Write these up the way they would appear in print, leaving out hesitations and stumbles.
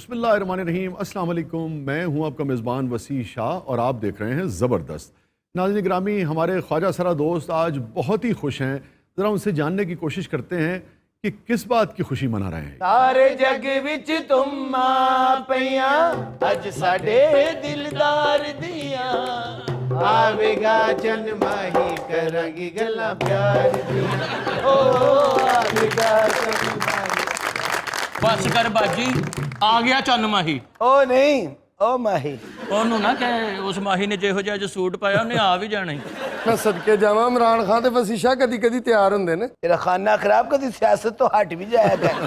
बिस्मिल्लाहिर्रहमानिर्रहीम, अस्सलाम वालेकुम। मैं हूं आपका मेज़बान वसी शाह और आप देख रहे हैं ज़बरदस्त। नाज़रीन गिरामी, हमारे ख्वाजा सरा दोस्त आज बहुत ही खुश हैं। ज़रा उनसे जानने की कोशिश करते हैं कि किस बात की खुशी मना रहे हैं। सारे जग विच तुम पईया अज साडे दिलदार दिया आवेगा चन माही करांगी गल्लां प्यार दिया ओ आवेगा चन माही। बस कर बाजी, आ गया चन्न माही। ओ नहीं ओ माही ਉਹਨੂੰ ਨਾ ਕਹੇ ਉਸ ਮਾਹੀ ਨੇ ਜਿਹੋ ਜਿਹਾ ਸੂਟ ਪਾਇਆ ਉਹਨੇ ਆ ਵੀ ਜਾਣਾ ਹੀ। मैं सदके जावा इमरान खान ते वसीशा कदी कदी तैयार होंदे ने। तेरा खाना खराब कदी सियासत तो हट भी जाया कर।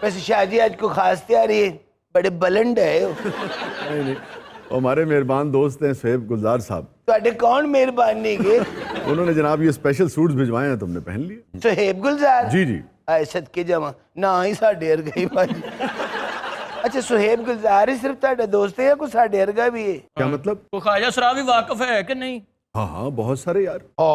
वैसे शाहजी आज को खास तैयारी है, बड़े बुलंद है नहीं नहीं, वो हमारे मेहरबान दोस्त हैं सुहेब गुलजार साहब। ਤੁਹਾਡੇ कौन मेहरबानी के उन्होंने जनाब ये स्पेशल सूट्स भिजवाए हैं, तुमने पहन लिए? सुहेब गुलजार जी जी। आए सदके जावा ना ही साडे वर्गा ही भाई। अच्छा सुहेब गुलजार ही सिर्फ ਤੁਹਾਡਾ दोस्त है या कोई साडे वर्गा भी है? क्या मतलब? ਉਹ ਖਾਜਾ ਸਰਾ ਵੀ ਵਾਕਿਫ ਹੈ कि नहीं? हाँ हाँ, बहुत सारे यार। ओ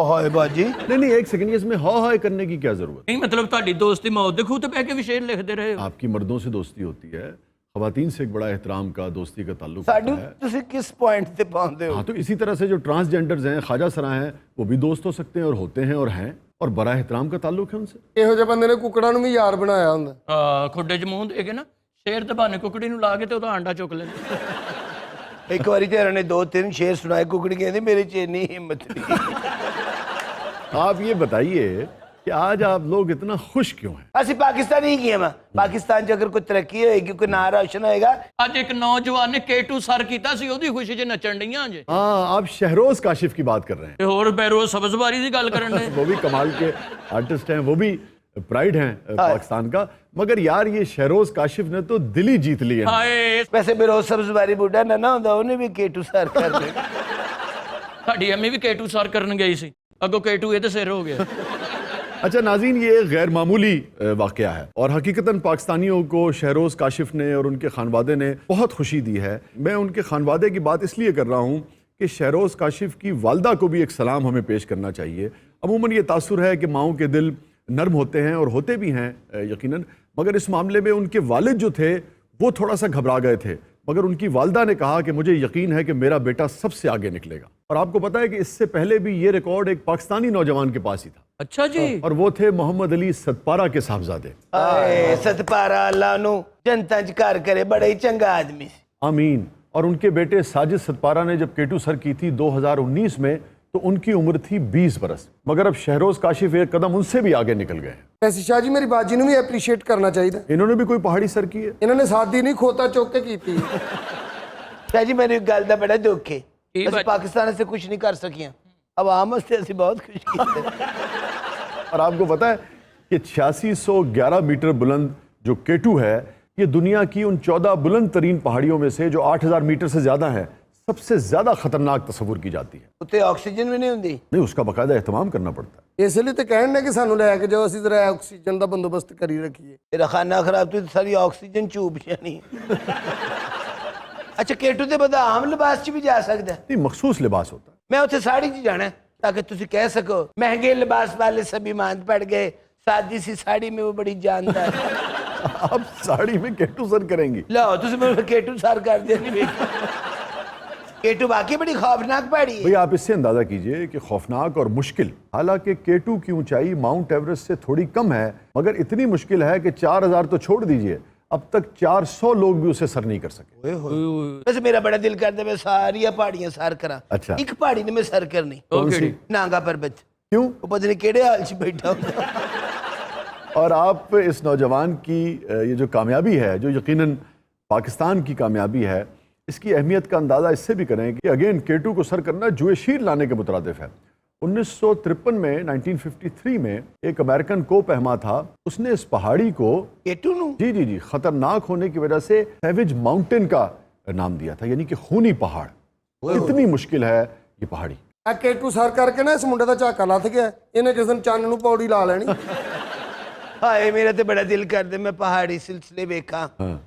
हाय बाजी नहीं नहीं, एक सेकंड, इसमें हाँ हाँ करने की क्या जरूरत? नहीं मतलब ਤੁਹਾਡੀ ਦੋਸਤੀ ਮੌਤ ਦੇ ਖੂਹ ਤੇ ਬਹਿ ਕੇ ਵੀ ਸ਼ੇਰ ਲਿਖਦੇ ਰਹੇ ਹੋ। आपकी मर्दों से दोस्ती होती है, खवातीन से एक बड़ा एहतराम का दोस्ती का ताल्लुक साडू होता है। ਤੁਸੀਂ किस पॉइंट से पाਉਂਦੇ हो? हाँ, तो इसी तरह से जो ट्रांसजेंडर्स हैं, ख्वाजा सरा हैं, वो भी दोस्त हो सकते हैं और होते हैं और हैं, और बड़ा एहतराम का ताल्लुक है उनसे। ਇਹੋ ਜਿਹੇ ਬੰਦੇ ਨੇ ਕੁਕੜਾਂ ਨੂੰ ਵੀ ਯਾਰ ਬਣਾਇਆ ਹੁੰਦਾ। ਹਾਂ, ਖੁੱਡੇ 'ਚ ਮੂੰਹ ਦੇ ਕੇ ਨਾ ਸ਼ੇਰ ਤੇ ਬਹਾਨੇ ਕੁਕੜੀ ਨੂੰ ਲਾ ਕੇ ਤੇ ਉਹਦਾ ਆਂਡਾ ਚੁੱਕ ਲੈਂਦੇ। ਇੱਕ ਵਾਰੀ ਤੇ ਇਹਨਾਂ ਨੇ 2-3 ਸ਼ੇਰ ਸੁਣਾਏ ਕੁਕੜੀ ਕਹਿੰਦੀ ਮੇਰੇ ਚ ਇੰਨੀ ਹਿੰਮਤ ਨਹੀਂ। आप ये बताइए कि आज आप लोग इतना खुश क्यों हैं? ਅਸੀਂ ਪਾਕਿਸਤਾਨੀ ਕੀ ਹਾਂ ਪਾਕਿਸਤਾਨ ਚ ਅਗਰ ਕੋਈ ਤਰੱਕੀ ਹੋਏਗੀ ਕੋਈ ਨਾਂ ਰੌਸ਼ਨ ਹੋਏਗਾ। ਅੱਜ ਇੱਕ ਨੌਜਵਾਨ ਨੇ K2 ਸਰ ਕੀਤਾ ਸੀ, ਉਹਦੀ ਖੁਸ਼ੀ 'ਚ ਨੱਚਣ ਡਈਆਂ ਜੇ। हाँ, आप शहरोज काशिफ की बात कर रहे हैं। ਤੇ ਹੋਰ ਬੈਰੋਜ਼ ਸਬਜ਼ਬਾਰੀ ਦੀ ਗੱਲ ਕਰਨ ਦੇ। वो भी कमाल के आर्टिस्ट हैं, वो भी प्राइड हैं पाकिस्तान का। मगर यार, ये शहरोज काशिफ ने तो दिल ही जीत लिए हैं। ਹਾਏ, ਵੈਸੇ ਬਿਰੋਜ਼ ਸਬਜ਼ਬਾਰੀ ਬੁੱਢਾ ਨਾ ਹੁੰਦਾ ਉਹਨੇ ਵੀ K2 ਸਰ ਕਰ ਦੇ। ਸਾਡੀ ਅੰਮੀ ਵੀ K2 ਸਰ ਕਰਨ ਗਈ ਸੀ, ਅੱਗੋਂ K2 ਇਹਦੇ ਸਿਰ ਹੋ ਗਿਆ। अच्छा नाज़रीन, ये गैर मामूली वाक़या है और हकीकतन पाकिस्तानियों को शहरोज काशिफ ने और उनके खानवादे ने बहुत खुशी दी है। मैं उनके खानवादे की बात इसलिए कर रहा हूँ कि शहरोज काशिफ की वालदा को भी एक सलाम हमें पेश करना चाहिए। अमूमन ये तासुर है कि माओं के दिल नर्म होते हैं और होते भी हैं यकीनन, मगर इस मामले में उनके वालिद जो थे वो थोड़ा सा घबरा गए थे। मगर उनकी वालदा ने कहा कि मुझे यकीन है कि मेरा बेटा सबसे आगे निकलेगा। और आपको पता है कि इससे पहले भी ये रिकॉर्ड एक पाकिस्तानी नौजवान के पास ही था, ਅੱਛਾ ਜੀ। और वो थे मोहम्मद अली सतपारा के साहबजादे। ਆਏ ਸਤਪਾਰਾ ਅੱਲਾ ਨੂੰ ਜਨਤਾ ਚ ਘਰ ਕਰੇ, ਬੜਾ ਹੀ ਚੰਗਾ ਆਦਮੀ ਸੀ। आमीन। और उनके बेटे साजिद सतपारा ने जब K2 सर की थी 2019 में, तो उनकी उम्र थी 20 बरस। मगर अब शहरोज काशिफ एक कदम उनसे भी आगे निकल गए हैं। वसीशा जी मेरी बाजी ਨੂੰ ਵੀ ਐਪਰੀਸ਼ੀਏਟ ਕਰਨਾ ਚਾਹੀਦਾ। इन्होंने भी कोई पहाड़ी सर की है। ਇਹਨਾਂ ਨੇ ਸਾਦੀ ਨਹੀਂ ਖੋਤਾ ਚੁੱਕ ਕੇ ਕੀਤੀ। शाह जी मेरी एक गल का बड़ा दुख है, ਕੀ ਅਸੀਂ ਬਾਤ? पाकिस्तान से कुछ नहीं कर सकियां, अवाम वास्ते ਅਸੀਂ बहुत खुश कीते। और आपको पता है कि 8611 मीटर बुलंद जो K2 है, ये दुनिया की उन 14 बुलंद तरीन पहाड़ियों में से, जो 8000 मीटर से ज़्यादा है, सबसे ज़्यादा खतरनाक तस्वुर की जाती है। ਉੱਤੇ ਆਕਸੀਜਨ ਵੀ नहीं ਹੁੰਦੀ। नहीं, उसका बाकायदा एहतमाम करना पड़ता है। ਇਸ ਲਈ ਤੇ ਕਹਿਣ ਨੇ ਕਿ ਸਾਨੂੰ ਲੈ ਕੇ ਜਾਓ, ਅਸੀਂ ਜ਼ਰਾ ਆਕਸੀਜਨ ਦਾ ਬੰਦੋਬਸਤ ਕਰੀ ਰੱਖੀਏ। तेरा खाना खराब तो सारी ऑक्सीजन चूप जानी। अच्छा K2 ਦੇ ਬੰਦਾ ਆਮ ਲਿਬਾਸ ਚ ਵੀ ਜਾ ਸਕਦਾ? नहीं, मखसूस लिबास होता है। मैं ਉੱਥੇ साड़ी ਚ जाना है ताकि ਤੁਸੀਂ कह सको महंगे लिबास वाले सभी मान पड़ गए, सादी सी साड़ी में वो बड़ी जानदार। आप साड़ी में K2 सर करेंगी? लो ਤੁਸੀਂ ਮੈਨੂੰ K2 सर कर दे नहीं ਵੇਖ। K2 वाकई बड़ी खौफनाक पहाड़ी है। भाई, आप इससे अंदाजा कीजिए कि खौफनाक और मुश्किल। हालांकि K2 की ऊंचाई माउंट एवरेस्ट से थोड़ी कम है, मगर इतनी मुश्किल है कि 4000 तो छोड़ दीजिए, अब तक 400 लोग भी उसे सर नहीं कर सके। वैसे मेरा बड़ा दिल करता है मैं सारी पहाड़ियां सर करा। अच्छा। एक पहाड़ी ने मैं सर करनी, ਉਹ ਕਿਹੜੀ? नागा पर्वत। क्यों? वो पता नहीं केड़े हाल च बैठा होता। और आप इस नौजवान की ये जो कामयाबी है, जो यकीनन पाकिस्तान की कामयाबी है, इसकी अहमियत का अंदाज़ा इससे भी करें कि अगेन K2 को सर करना जुए शीर लाने के मुतरादिफ है। 1953 में 1953 में एक अमेरिकन को पहमा था, उसने इस पहाड़ी को K2 नु जी जी जी खतरनाक होने की वजह से सैविज माउंटेन का नाम दिया था, यानी कि खूनी पहाड़। इतनी मुश्किल है ये पहाड़ी। ਆ K2 ਸਰ ਕਰਕੇ ਨਾ ਇਸ ਮੁੰਡੇ ਦਾ ਝਾਕਾ ਲੱਥ ਗਿਆ, ਇਹਨੇ ਕਿਸੇ ਦਿਨ ਚੰਨ ਨੂੰ ਪੌੜੀ ਲਾ ਲੈਣੀ। हाय मेरा तो बड़ा दिल करता मैं पहाड़ी सिलसिले देखा,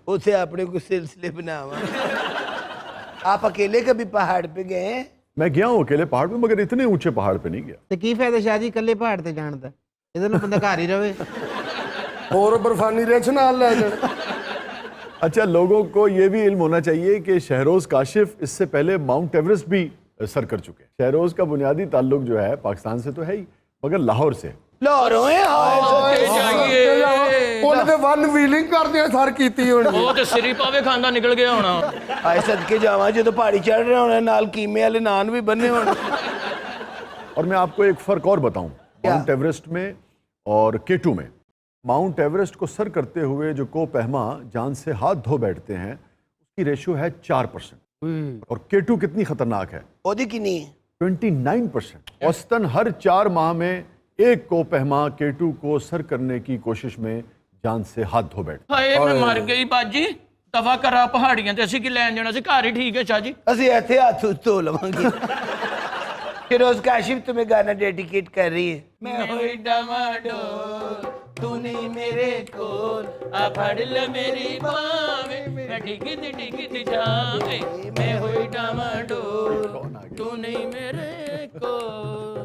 उसे अपने कुछ सिलसिले बनावा। आप अकेले कभी पहाड़ पे गए हैं? मैं गया हूँ अकेले पहाड़ पे, मगर इतने ऊंचे पहाड़ पे नहीं गया। ਤੇ ਕੀ ਫਾਇਦਾ ਸ਼ਾਹ ਜੀ ਇਕੱਲੇ ਪਹਾੜ ਤੇ ਜਾਣ ਦਾ, ਇਹਦੇ ਨਾਲ ਬੰਦਾ ਘਰ ਹੀ ਰਵੇ। ਹੋਰ ਬਰਫਾਨੀ ਰਿਛ ਨਾਲ ਲੈ ਜਾਣ। अच्छा, लोगों को ये भी इल्म होना चाहिए कि शहरोज काशिफ इससे पहले माउंट एवरेस्ट भी सर कर चुके हैं। शहरोज का बुनियादी ताल्लुक जो है पाकिस्तान से तो है ही, मगर लाहौर से। लाहौर होए हाय ਉਹਨੇ ਤੇ ਵਨ ਵੀਲਿੰਗ ਕਰਦੇ ਸਰ ਕੀਤੀ ਹੋਣੀ। ਉਹ ਤੇ ਸਿਰੀ ਪਾਵੇ ਖਾਂਦਾ ਨਿਕਲ ਗਿਆ ਹੋਣਾ। ਹਾਏ ਸਦਕੇ ਜਾਵਾਂ ਜਦੋਂ ਪਹਾੜੀ ਚੜ ਰਿਹਾ ਹੋਣਾ ਨਾਲ ਕੀਮੇ वाले नान भी बने होने। और मैं आपको एक फर्क और बताऊं, माउंट एवरेस्ट में और केटू में। माउंट एवरेस्ट को सर करते हुए जो को पहमा जान से हाथ धो बैठते हैं उसकी रेशियो है 4%। और केटू कितनी खतरनाक है, ओदी कितनी है? 29%। औसतन हर 4 माह में एक को पहमा केटू को सर करने की कोशिश में जान से हाथ धो बैठते। ਹਾਏ ਮੈਂ ਮਰ ਗਈ ਬਾਜੀ, ਦਫਾ ਕਰਾ ਪਹਾੜੀਆਂ ਤੇ ਅਸੀਂ ਕੀ ਲੈਣ ਜਾਣਾ ਸੀ, ਘਰ ਹੀ ਠੀਕ ਹੈ ਸ਼ਾਹ ਜੀ। ਅਸੀਂ ਇੱਥੇ ਹੱਥ ਧੋ ਲਵਾਂਗੇ। ਫਿਰੋਜ਼ ਕਾशिफ तुम्हें गाना डेडिकेट कर रही है। ਮੈਂ ਹੋਈ ਡਮਾਡੋਲ ਤੂੰ ਨਹੀਂ ਮੇਰੇ ਕੋਲ, ਆ ਫੜ ਲੈ ਮੇਰੀ ਬਾਵੇਂ, ਮੈਂ ਡਿੱਗਦੀ ਜਾਵੇਂ। ਮੈਂ ਹੋਈ ਡਮਾਡੋਲ ਤੂੰ ਨਹੀਂ ਮੇਰੇ ਕੋਲ।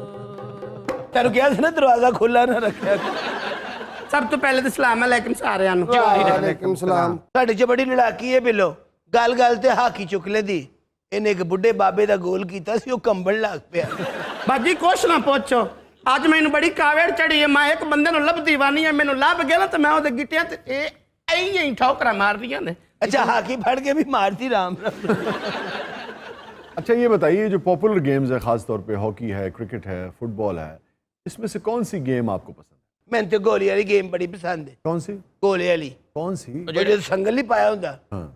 ਤੈਨੂੰ ਕਿਹਾ ਸੀ ਨਾ ਦਰਵਾਜ਼ਾ ਖੁੱਲਾ ਨਾ ਰੱਖਿਆ। ਸਭ ਤੋਂ ਪਹਿਲੇ ਤਾਂ ਸਲਾਮ ਅਲੈਕਮ ਸਾਰਿਆਂ ਨੂੰ। ਵਾਲੇਕੁਮ ਸਲਾਮ। ਸਾਡੇ ਚ ਬੜੀ ਲੜਾਕੀ ਹੈ ਬਿੱਲੋ, ਗੱਲ ਗੱਲ ਤੇ ਹਾਕੀ ਚੁੱਕ ਲੈਂਦੀ। ਇਹਨੇ ਇੱਕ ਬੁੱਢੇ ਬਾਬੇ ਦਾ ਗੋਲ ਕੀਤਾ ਸੀ, ਉਹ ਕੰਬਣ ਲੱਗ ਪਿਆ। ਬਾਜੀ ਕੁਛ ਨਾ ਪੁੱਛੋ, ਅੱਜ ਮੈਨੂੰ ਬੜੀ ਕਾਵੜ ਚੜੀ ਹੈ। ਮੈਂ ਇੱਕ ਬੰਦੇ ਨੂੰ ਲੱਭਦੀ ਵਾਨੀ ਹੈ, ਮੈਨੂੰ ਲੱਭ ਗਿਆ ਨਾ ਤੇ ਮੈਂ ਉਹਦੇ ਗਿੱਟਿਆਂ ਤੇ ਇਹ ਐਂ ਹੀ ਠੋਕਰਾਂ ਮਾਰਦੀਆਂ ਨੇ। अच्छा हाकी फड़ के भी मारती राम राम। अच्छा, ये बताइए, जो पॉपुलर गेम्स है, खास तौर पे हॉकी है, क्रिकेट है, फुटबॉल है, इसमें से कौन सी गेम आपको पसंद है? मैंने तो गोली वाली गेम बड़ी पसंद है। कौन सी? गोले वाली। कौन सी? जो संगल नहीं पाया होता,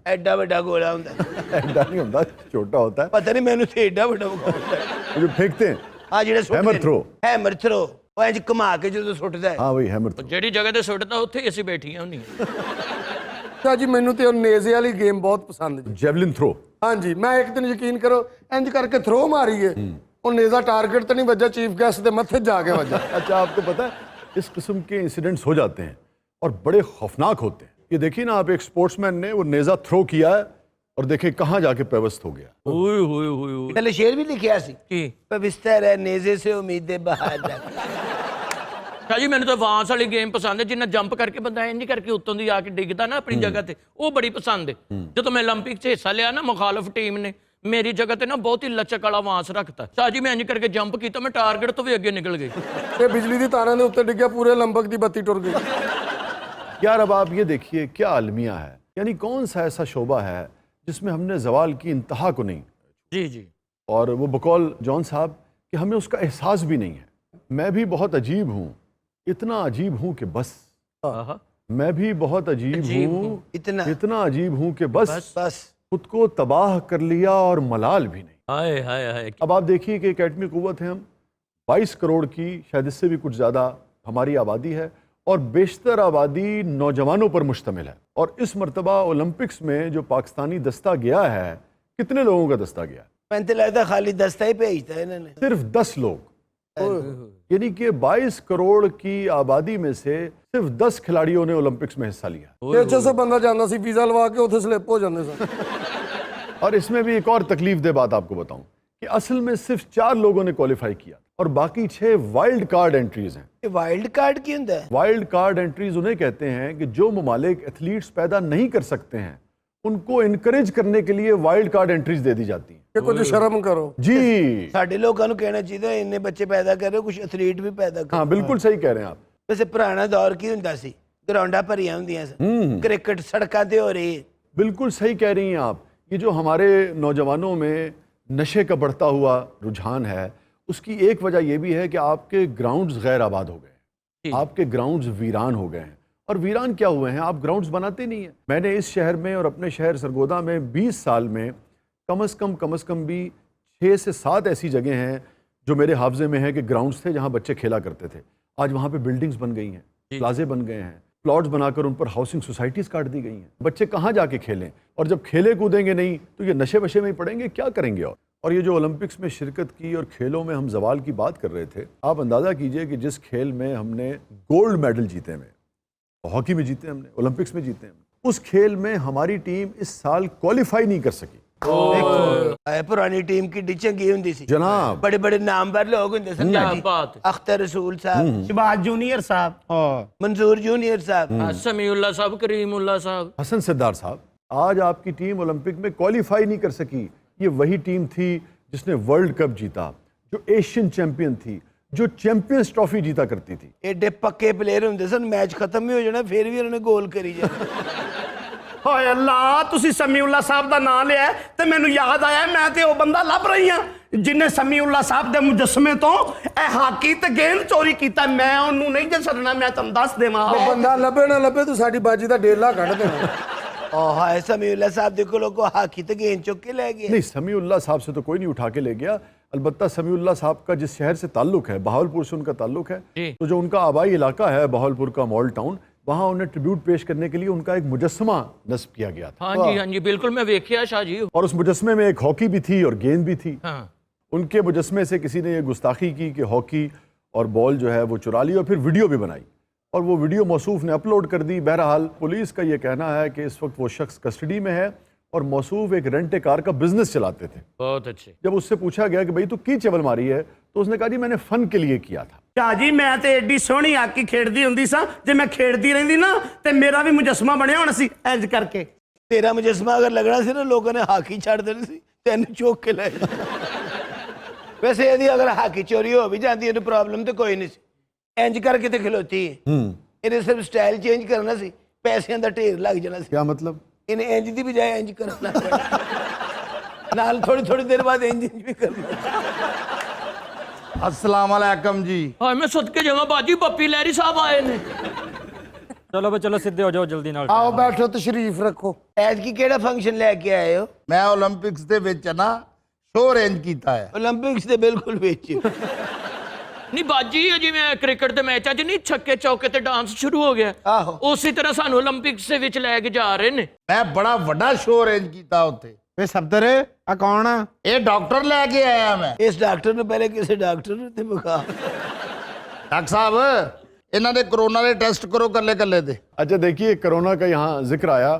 एडा बड़ा गोला होता। ऐसा नहीं होता, छोटा होता है। पता नहीं मैंने तो एडा बड़ा होता है। वो जो फेंकते हैं, हाँ जेड़ा सुट हैमर थ्रो। हैमर थ्रो वो इंज घुमा के जो सुटदा है। हाँ वही हैमर थ्रो। ਜਿਹੜੀ ਜਗ੍ਹਾ ਤੇ ਸੁੱਟਦਾ ਉੱਥੇ ਹੀ ਅਸੀਂ ਬੈਠੀਆਂ ਹੁੰਦੀਆਂ। ਅੱਛਾ ਜੀ, ਮੈਨੂੰ ਤੇ ਉਹ ਨੇਜ਼ੇ ਵਾਲੀ ਗੇਮ ਬਹੁਤ ਪਸੰਦ ਜੀ। Javelin throw. ਹਾਂਜੀ, ਮੈਂ ਇੱਕ ਦਿਨ ਯਕੀਨ ਕਰੋ ਇੰਜ ਕਰਕੇ ਥਰੋ ਮਾਰੀਏ, ਉਹ ਨੇਜ਼ਾ टारगेट तो नहीं वजा, चीफ गेस्ट के मत्थे जाके वजा। अच्छा, आपको पता है इस किस्म के इंसिडेंट्स हो जाते हैं और बड़े खौफनाक होते हैं। ये देखिए ना, आप एक स्पोर्ट्समैन ने वो नेजा थ्रो किया है और देखिए कहाँ जाके पेवस्त हो गया। ਓਏ ਹੋਏ ਹੋਏ ਹੋਏ। पहले शेर भी लिखा सी, ਕੀ पविस्तर है नेजे से उम्मीदें बाहर जाती। ਸ਼ਾਹ ਜੀ ਮੈਨੂੰ ਤਾਂ ਵਾਂਸ ਵਾਲੀ ਗੇਮ ਪਸੰਦ ਹੈ, ਜਿੰਨਾ ਜੰਪ ਕਰਕੇ ਬੰਦਾ ਇੰਜ ਕਰਕੇ ਉੱਤੋਂ ਦੀ ਆ ਕੇ ਡਿੱਗਦਾ ਨਾ ਆਪਣੀ ਜਗ੍ਹਾ ਤੇ, ਉਹ ਬੜੀ ਪਸੰਦ ਹੈ। ਜਦੋਂ ਮੈਂ 올림픽 'ਚ ਹਿੱਸਾ ਲਿਆ ਨਾ, ਮੁਖਾਲਫ ਟੀਮ ਨੇ ਮੇਰੀ ਜਗ੍ਹਾ ਤੇ ਨਾ ਬਹੁਤ ਹੀ ਲਚਕ ਵਾਲਾ ਵਾਂਸ ਰੱਖਤਾ। ਸ਼ਾਹ ਜੀ ਮੈਂ ਇੰਜ ਕਰਕੇ ਜੰਪ ਕੀਤਾ, ਮੈਂ ਟਾਰਗੇਟ ਤੋਂ ਵੀ ਅੱਗੇ ਨਿਕਲ ਗਈ। ਤੇ ਬਿਜਲੀ ਦੀ ਤਾਰਾਂ ਦੇ ਉੱਤੇ ਡਿੱਗਿਆ, ਪੂਰੇ ਲੰਬਕ ਦੀ ਬੱਤੀ ਟੁਰ गई। यार अब आप ये देखिए क्या अलमिया है, यानी कौन सा ऐसा शोबा है जिसमें हमने जवाल की इंतहा को नहीं, जी जी, और वो बकौल जॉन साहब कि हमें उसका एहसास भी नहीं है। मैं भी बहुत अजीब हूँ, इतना अजीब हूँ कि बस। आहा, मैं भी बहुत अजीब हूँ, इतना अजीब हूँ कि बस बस खुद को तबाह कर लिया और मलाल भी नहीं। हाय हाय हाय। अब आप देखिए कि एक एटमी कुव्वत है, हम 22 करोड़ की, शायद इससे भी कुछ ज़्यादा हमारी आबादी है, और बेशतर आबादी नौजवानों पर मुश्तमिल है। और इस मरतबा ओलंपिक्स में जो पाकिस्तानी दस्ता गया है, कितने लोगों का दस्ता गया है? मैंने तो लगता खाली दस्ता ही भेजता है इन्होंने। सिर्फ 10 लोग, यानी कि 22 करोड़ की आबादी में से सिर्फ 10 खिलाड़ियों ने ओलंपिक्स में हिस्सा लिया। 600 ਬੰਦਾ ਜਾਂਦਾ ਸੀ, ਵੀਜ਼ਾ ਲਵਾ ਕੇ ਉੱਥੇ ਸਲਿੱਪ ਹੋ ਜਾਂਦੇ ਸਨ। और इसमें भी एक और तकलीफ दह बात आपको बताऊं कि असल में सिर्फ 4 लोगों ने क्वालिफाई किया और बाकी 6 वाइल्ड कार्ड एंट्रीज हैं। ये वाइल्ड कार्ड की होता है? वाइल्ड कार्ड एंट्रीज उन्हें कहते हैं कि जो ममालिक एथलीट्स पैदा नहीं कर सकते हैं, उनको इनकरेज करने के लिए वाइल्ड कार्ड एंट्रीज दे दी जाती हैं। ਕਿ ਕੁਝ ਸ਼ਰਮ ਕਰੋ जी ਸਾਡੇ ਲੋਕਾਂ ਨੂੰ ਕਹਿਣਾ ਚਾਹੀਦਾ ਇੰਨੇ ਬੱਚੇ ਪੈਦਾ ਕਰ ਰਹੇ ਹੋ, ਕੁਝ ਐਥਲੀਟ ਵੀ ਪੈਦਾ ਕਰੋ। हाँ, बिल्कुल सही कह रहे हैं आप। वैसे पुराना दौर की ਹੁੰਦਾ ਸੀ, ਗਰਾਊਂਡਾਂ ਭਰੀਆਂ ਹੁੰਦੀਆਂ ਸਨ, ਕ੍ਰਿਕਟ ਸੜਕਾਂ ਤੇ ਹੋ ਰਹੀ ਹੈ। बिल्कुल सही कह रही हैं आप। ये जो हमारे नौजवानों में नशे का बढ़ता हुआ रुझान है, उसकी एक वजह यह भी है कि आपके ग्राउंड्स गैर आबाद हो गए, आपके ग्राउंड्स वीरान हो गए हैं। और वीरान क्या हुए हैं, आप ग्राउंड्स बनाते नहीं हैं। मैंने इस शहर में और अपने शहर सरगोदा में 20 साल में कम अज़ कम भी 6 से 7 ऐसी जगह हैं जो मेरे हाफजे में है कि ग्राउंड्स थे जहाँ बच्चे खेला करते थे। आज वहाँ पे बिल्डिंग्स बन गई हैं, प्लाजे बन गए हैं, प्लॉट्स बनाकर उन पर हाउसिंग सोसाइटीज़ काट दी गई हैं। बच्चे कहाँ जाके खेलें, और जब खेले कूदेंगे नहीं तो ये नशे वशे में ही पड़ेंगे, क्या करेंगे। और ये जो ओलंपिक्स में शिरकत की और खेलों में हम जवाल की बात कर रहे थे, आप अंदाज़ा कीजिए कि जिस खेल में हमने गोल्ड मेडल जीते हैं, हॉकी में जीते हमने, ओलंपिक्स में जीते हैं, उस खेल में हमारी टीम इस साल क्वालिफाई नहीं कर सकी। पुरानी टीम की चंगी होंदी सी जनाब, बड़े बड़े नामवर लोग होंदे सन। क्या बात है। अख्तर रसूल साहब, ਸ਼ਬਾਜ਼ ਜੂਨੀਅਰ ਸਾਹਿਬ, मंजूर जूनियर साहब, समीउल्लाह साहब, करीमुल्लाह साहब, हसन सिद्दार साहब, आज आपकी टीम ओलंपिक में क्वालिफाई नहीं कर सकी। ये वही टीम थी जिसने वर्ल्ड कप जीता, जो एशियन चैंपियन थी, जो चैंपियंस ट्रॉफी जीता करती थी। एडे पक्के प्लेयर ਹੁੰਦੇ ਸਨ, ਮੈਚ ਖਤਮ ਵੀ ਹੋ ਜਾਣਾ ਫਿਰ ਵੀ ਉਹਨਾਂ ਨੇ ਗੋਲ ਕਰੀ ਜਾਣਾ। ਹਾਏ ਅੱਲਾ, ਤੁਸੀਂ ਸਮੀਉੱਲਾ ਸਾਹਿਬ ਦਾ ਨਾਮ ਲਿਆ ਤੇ ਮੈਨੂੰ ਯਾਦ ਆਇਆ ਮੈਂ ਤੇ ਉਹ ਬੰਦਾ ਲੱਭ ਰਹੀ ਹਾਂ ਜਿਨੇ ਸਮੀਉੱਲਾ ਸਾਹਿਬ ਦੇ ਮੁਜੱਸਮੇ ਤੋਂ ਇਹ ਹਾਕੀ ਤੇ ਗੇਂਦ ਚੋਰੀ ਕੀਤਾ। ਮੈਂ ਉਹਨੂੰ ਨਹੀਂ ਦੱਸਣਾ, ਮੈਂ ਤੁਹਾਨੂੰ ਦੱਸ ਦੇਵਾਂ। ਉਹ ਬੰਦਾ ਲੱਭੇ ਨਾ ਲੱਭੇ ਤੂੰ ਸਾਡੀ ਬਾਜੀ ਦਾ ਡੇਲਾ ਕੱਢ ਦੇਣਾ। ਹਾਏ ਸਮੀਉੱਲਾ ਸਾਹਿਬ ਦੇ ਕੋਲੋਂ ਕੋ ਹਾਕੀ ਤੇ ਗੇਂਦ ਚੁੱਕ ਕੇ ਲੈ ਗਏ। नहीं, समीउल्लाह साहब से तो कोई नहीं उठा के ले गया। अलबत्ता समीउल्लाह साहब का जिस शहर से ताल्लुक है, बहावलपुर से उनका ताल्लुक है, जी। तो जो उनका आबाई इलाका है बहावलपुर का मॉल टाउन, वहाँ उन्हें ट्रिब्यूट पेश करने के लिए उनका एक मुजस्समा नस्ब किया गया था। हाँ जी बिल्कुल, मैं वेख्या शाह जी। और उस मुजस्समे में एक हॉकी भी थी और गेंद भी थी। हाँ उनके मुजस्समे से किसी ने ये गुस्ताखी की कि हॉकी और बॉल जो है वो चुरा ली और फिर वीडियो भी बनाई और वो वीडियो मौसूफ ने अपलोड कर दी। बहरहाल पुलिस का ये कहना है कि इस वक्त वो शख्स कस्टडी में है और मौसूफ एक रेंट कार का बिजनेस चलाते थे। बहुत अच्छे। जब उससे पूछा गया कि भाई तू की चवल मारी है, तो उसने कहा जी मैंने फन के लिए किया था। ਸ਼ਾਹ ਜੀ ਮੈਂ ਤੇ ਐਡੀ ਸੋਹਣੀ ਹਾਕੀ ਖੇਡਦੀ ਹੁੰਦੀ ਸਾਂ, ਜੇ ਮੈਂ ਖੇਡਦੀ ਰਹਿੰਦੀ ਨਾ ਤੇ ਮੇਰਾ ਵੀ ਮੁਜੱਸਮਾ ਬਣਿਆ ਹੋਣਾ ਸੀ ਇੰਜ ਕਰਕੇ। ਤੇਰਾ ਮੁਜੱਸਮਾ ਅਗਰ ਲੱਗਣਾ ਸੀ ਨਾ ਲੋਕਾਂ ਨੇ ਹਾਕੀ ਛੱਡ ਦੇਣੀ ਸੀ, ਤੈਨੂੰ ਚੁੱਕ ਕੇ ਲੈ ਜਾਣਾ। ਵੈਸੇ ਇਹਦੀ ਅਗਰ ਹਾਕੀ ਚੋਰੀ ਹੋ ਵੀ ਜਾਂਦੀ ਇਹਨੂੰ ਪ੍ਰੋਬਲਮ ਤੇ ਕੋਈ ਨਹੀਂ ਸੀ, ਇੰਜ ਕਰਕੇ ਤੇ ਖਲੋਤੀ ਹੈ। ਇਹਨੇ ਸਿਰਫ ਸਟਾਈਲ ਚੇਂਜ ਕਰਨਾ ਸੀ, ਪੈਸਿਆਂ ਦਾ ਢੇਰ ਲੱਗ ਜਾਣਾ ਸੀ। क्या मतलब? ਇਹਨੇ ਇੰਜ ਦੀ ਬਜਾਏ ਇੰਜ ਕਰਨਾ ਪੈਣਾ, ਨਾਲ ਥੋੜੀ ਥੋੜੀ ਦੇਰ ਬਾਅਦ ਇੰਜ ਵੀ ਕਰਨਾ। अस्सलाम वालेकुम जी। हाँ मैं सदके जावा बाजी, पप्पी लहरी साहब आए ने। चलो बे चलो सीधे हो जाओ जल्दी नाल। ਆਓ ਬੈਠੋ ਤਸ਼ਰੀਫ ਰੱਖੋ। ਐਤਕੀ ਕਿਹੜਾ ਫੰਕਸ਼ਨ ਲੈ ਕੇ ਆਏ ਹੋ? मैं ओलंपिक्स ਦੇ ਵਿੱਚ ਨਾ ਸ਼ੋਅ ਅਰੇਂਜ ਕੀਤਾ ਹੈ। 올림픽ਸ ਦੇ ਬਿਲਕੁਲ ਵਿੱਚ। नहीं बाजी जिवें क्रिकेट के मैच च नहीं छक्के चौके ते डांस शुरू हो गया, ਆਹੋ उसी तरह सानू ओलंपिक्स ਦੇ ਵਿੱਚ ਲੈ ਕੇ ਜਾ ਰਹੇ ਨੇ। ਮੈਂ ਬੜਾ ਵੱਡਾ ਸ਼ੋਅ ਅਰੇਂਜ ਕੀਤਾ ਉੱਥੇ। ਵੇ ਸਬਦਰ ਆ ਕੌਣ ਆ? ਇਹ ਡਾਕਟਰ ਲੈ ਕੇ ਆਇਆ ਮੈਂ। ਇਸ ਡਾਕਟਰ ਨੂੰ ਪਹਿਲੇ ਕਿਸੇ ਡਾਕਟਰ ਨੂੰ ਤੇ ਵਿਖਾ। डॉक्टर साहब ਇਹਨਾਂ ਦੇ कोरोना ਦੇ ਟੈਸਟ ਕਰੋ ਕੱਲੇ ਕੱਲੇ ਦੇ। अच्छा देखिए, कोरोना का यहाँ जिक्र आया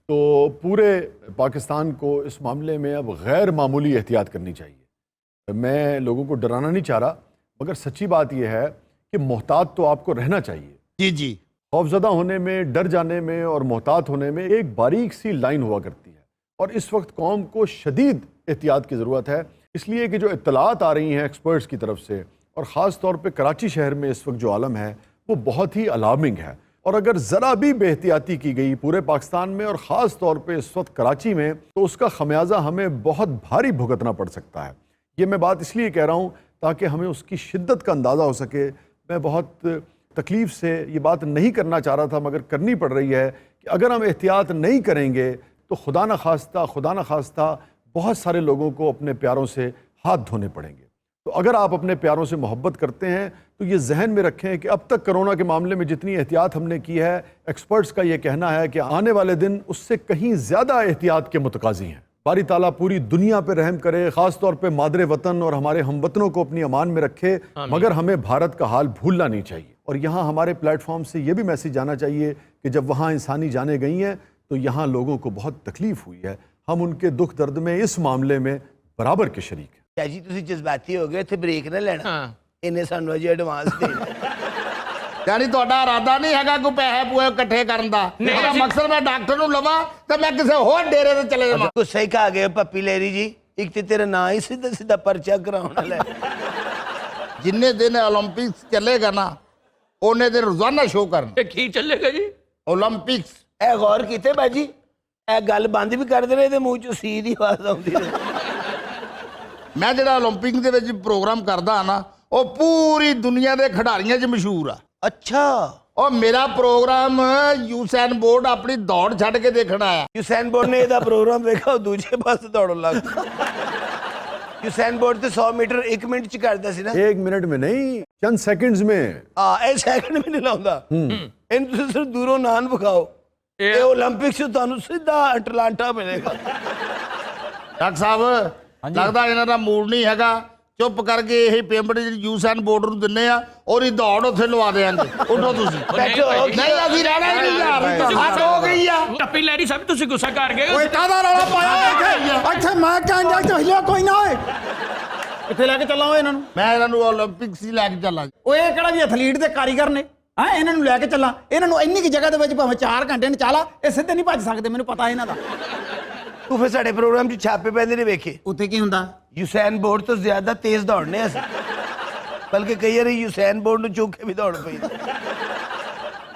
तो पूरे पाकिस्तान को इस मामले में अब गैर मामूली एहतियात करनी चाहिए। मैं लोगों को डराना नहीं चाह रहा, मगर सच्ची बात यह है कि मोहतात तो आपको रहना चाहिए। जी जी। खौफजदा होने में, डर जाने में और मोहतात होने में एक बारीक सी लाइन हुआ करती है और इस वक्त कौम को शदीद एहतियात की ज़रूरत है, इसलिए कि जो इत्तलात आ रही हैं एक्सपर्ट्स की तरफ से और ख़ास तौर पे कराची शहर में इस वक्त जो आलम है वो बहुत ही अलार्मिंग है। और अगर ज़रा भी बेहतियाती की गई पूरे पाकिस्तान में और ख़ास तौर पे इस वक्त कराची में, तो उसका खमियाजा हमें बहुत भारी भुगतना पड़ सकता है। ये मैं बात इसलिए कह रहा हूँ ताकि हमें उसकी शिद्दत का अंदाज़ा हो सके। मैं बहुत तकलीफ़ से ये बात नहीं करना चाह रहा था मगर करनी पड़ रही है कि अगर हम एहतियात नहीं करेंगे तो खुदा न खास्ता बहुत सारे लोगों को अपने प्यारों से हाथ धोने पड़ेंगे। तो अगर आप अपने प्यारों से मोहब्बत करते हैं तो ये जहन में रखें कि अब तक कोरोना के मामले में जितनी एहतियात हमने की है, एक्सपर्ट्स का ये कहना है कि आने वाले दिन उससे कहीं ज़्यादा एहतियात के मुतकाज़ी हैं। बारी ताला पूरी दुनिया पर रहम करे, ख़ास तौर पर मादरे वतन और हमारे हमवतनों को अपनी अमान में रखे, मगर हमें भारत का हाल भूलना नहीं चाहिए। और यहाँ हमारे प्लेटफॉर्म से ये भी मैसेज जाना चाहिए कि जब वहाँ इंसानी जानें गई हैं तो यहाँ लोगों को बहुत तकलीफ़ हुई है। हम उनके दुख दर्द में इस मामले में बराबर के शरीक हैं। ਚਾਚੀ ਜੀ ਤੁਸੀਂ ਜਜ਼ਬਾਤੀ ਹੋ ਗਏ, ਇੱਥੇ ਬ੍ਰੇਕ ਨਾ ਲੈਣਾ। हाँ ਇਹਨੇ ਸਾਨੂੰ ਅਜੇ ਐਡਵਾਂਸ ਦੇਣਾ। ਯਾਨੀ ਤੁਹਾਡਾ ਇਰਾਦਾ ਨਹੀਂ ਹੈਗਾ ਕੋਈ ਪੈਸੇ ਪੂਏ ਇਕੱਠੇ ਕਰਨ ਦਾ। ਮੇਰਾ ਮਕਸਦ ਮੈਂ ਡਾਕਟਰ ਨੂੰ ਲਵਾਂ ਤੇ ਮੈਂ ਕਿਸੇ ਹੋਰ ਡੇਰੇ ਤੇ ਚਲੇ ਜਾਵਾਂ। ਗੁੱਸੇ ਹੀ ਖਾ ਗਏ ਪੱਪੀ ਲਹਿਰੀ ਜੀ, ਇੱਕ ਤੇ ਤੇਰਾ ਨਾਂ ਹੀ ਸਿੱਧਾ ਸਿੱਧਾ ਪਰਚਾ ਕਰਾਉਣ ਵਾਲਾ ਹੈ। ਜਿੰਨੇ ਦਿਨ 올림픽ਸ ਚੱਲੇਗਾ ਨਾ ਉਹਨੇ ਦਿਨ ਰੋਜ਼ਾਨਾ ਸ਼ੋਅ ਕਰਨ। ये की चलेगा जी? 올림픽ਸ ਇਹ ਗੌਰ ਕੀਤੇ ਬਾਜੀ, ਇਹ ਗੱਲ ਬੰਦ ਵੀ ਕਰ ਦੇਣਾ, ਇਹਦੇ ਮੂੰਹ ਚੋਂ ਸੀ ਦੀ ਆਵਾਜ਼ ਆਉਂਦੀ ਰਹੇ। ਮੈਂ ਜਿਹੜਾ 올림픽 ਦੇ ਵਿੱਚ ਪ੍ਰੋਗਰਾਮ ਕਰਦਾ ਹਾਂ ਨਾ ਉਹ ਪੂਰੀ ਦੁਨੀਆ ਦੇ ਖਿਡਾਰੀਆਂ 'ਚ ਮਸ਼ਹੂਰ ਆ। ਅੱਛਾ, ਉਹ ਮੇਰਾ ਪ੍ਰੋਗਰਾਮ ਯੂਸੈਨ ਬੋਲਟ ਆਪਣੀ ਦੌੜ ਛੱਡ ਕੇ ਦੇਖਣ ਆਇਆ। ਯੂਸੈਨ ਬੋਲਟ ਨੇ ਇਹਦਾ ਪ੍ਰੋਗਰਾਮ ਵੇਖਾ, ਉਹ ਦੂਜੇ ਪਾਸੇ ਦੌੜਨ ਲੱਗ ਪਿਆ। ਯੂਸੈਨ ਬੋਲਟ ਤੇ 100 ਮੀਟਰ 1 ਮਿੰਟ ਚ ਕਰਦਾ ਸੀ ਨਾ। 1 मिनट में नहीं, चंद सेकंड्स में। ਇਹ ਸੈਕਿੰਡ ਵੀ ਨਹੀਂ ਲਾਉਂਦਾ। ਇਹਨੂੰ ਤੁਸੀਂ ਸਿਰਫ ਦੂਰੋਂ ਨਾਨ ਵਿਖਾਓ, ਇਹ 올림픽ਸ ਚ ਤੁਹਾਨੂੰ ਸਿੱਧਾ ਅਟਲਾਂਟਾ ਮਿਲੇਗਾ। ਡਾਕਟਰ ਸਾਹਿਬ ਲੱਗਦਾ ਇਹਨਾਂ ਦਾ ਮੂਡ ਨਹੀਂ ਹੈਗਾ, ਚੁੱਪ ਕਰਕੇ ਇਹ ਪੇਮੈਂਟ ਜਿਹੜੀ ਯੂਸੈਨ ਬੋਰਡ ਨੂੰ ਦਿੰਨੇ ਆ ਉਹਦੀ ਦੌੜ ਉੱਥੇ ਲਵਾ ਦੇਾਂਗੇ। ਉੱਠੋ ਤੁਸੀਂ। ਬੈਠੋ। ਨਹੀਂ ਅਸੀਂ ਰਹਿਣਾ ਹੀ ਨਹੀਂ ਯਾਰ, ਹੱਦ ਹੋ ਗਈ ਆ। टप्पी लहरी साहब तुसी गुस्सा कर गए। ਓਏ ਕਾਹਦਾ ਰੌਲਾ ਪਾਇਆ ਇੱਥੇ ਮੈਂ ਕਹਿੰਦਾ ਇੱਥੇ ਹਿਲਿਆ ਕੋਈ ਨਾ ਓਏ। ਕਿੱਥੇ ਲੈ ਕੇ ਚੱਲਾਂ ਓਏ ਇਹਨਾਂ ਨੂੰ? ਮੈਂ ਇਹਨਾਂ ਨੂੰ 올림픽ਸ ਹੀ ਲੈ ਕੇ ਚੱਲਾਂ। ਓਏ ਇਹ ਕਿਹੜਾ ਜੀ ਐਥਲੀਟ ਦੇ ਕਾਰੀਗਰ ਨੇ? ਹਾਂ ਇਹਨਾਂ ਨੂੰ ਲੈ ਕੇ ਚੱਲਾਂ, ਇਹਨਾਂ ਨੂੰ ਇੰਨੀ ਕਿ ਜਗ੍ਹਾ ਦੇ ਵਿੱਚ ਭਾਵੇਂ 4 ਘੰਟੇ ਨੂੰ ਚਾਲਾ, ਇਹ ਸਿੱਧੇ ਨਹੀਂ ਭੱਜ ਸਕਦੇ, ਮੈਨੂੰ ਪਤਾ ਇਹਨਾਂ ਦਾ। ਤੂੰ ਫਿਰ ਸਾਡੇ ਪ੍ਰੋਗਰਾਮ 'ਚ ਛਾਪੇ ਪੈਂਦੇ ਨੇ ਵੇਖੇ? ਉੱਥੇ ਕੀ ਹੁੰਦਾ? ਯੂਸੈਨ ਬੋਲਟ ਤੋਂ ਜ਼ਿਆਦਾ ਤੇਜ਼ ਦੌੜਨੇ ਅਸੀਂ, ਬਲਕਿ ਕਈ ਵਾਰੀ ਯੂਸੈਨ ਬੋਲਟ ਨੂੰ ਚੁੱਕ ਕੇ ਵੀ ਦੌੜ ਪਈ।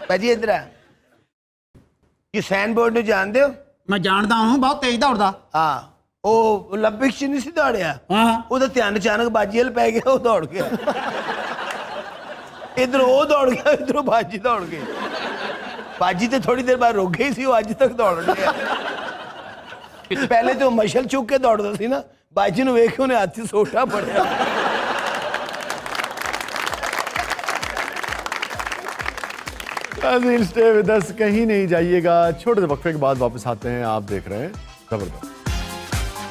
ਭਾਜੀ ਇੱਧਰ ਆ, ਯੂਸੈਨ ਬੋਲਟ ਨੂੰ ਜਾਣਦੇ ਹੋ? ਮੈਂ ਜਾਣਦਾ ਹਾਂ, ਬਹੁਤ ਤੇਜ਼ ਦੌੜਦਾ। ਹਾਂ, ਉਹ 올림픽 'ਚ ਨਹੀਂ ਸੀ ਦੌੜਿਆ, ਹਾਂ ਉਹਦਾ ਧਿਆਨ ਅਚਾਨਕ ਬਾਜੀ ਵੱਲ ਪੈ ਗਿਆ, ਉਹ ਦੌੜ ਗਿਆ। ਇਧਰ ਉਹ ਦੌੜ ਗਿਆ, ਇਧਰੋਂ ਬਾਜੀ ਦੌੜ ਗਈ। ਬਾਜੀ ਤੇ ਥੋੜੀ ਦੇਰ ਬਾਅਦ ਰੁਕ ਗਈ ਸੀ, ਉਹ ਅੱਜ ਤੱਕ ਦੌੜ ਰਿਹਾ। ਪਹਿਲੇ ਤੇ ਉਹ ਮਸ਼ਲ ਚੁੱਕ ਕੇ ਦੌੜਦਾ ਸੀ ਨਾ, ਬਾਜੀ ਨੂੰ ਵੇਖ ਕੇ ਉਹਨੇ ਹੱਥ 'ਚ ਸੋਟਾ ਫੜਿਆ। नाज़रीन, स्टे विद अस, कहीं नहीं जाइएगा। छोटे से वक्फे के बाद वापस आते हैं। आप देख रहे हैं ज़बरदस्त।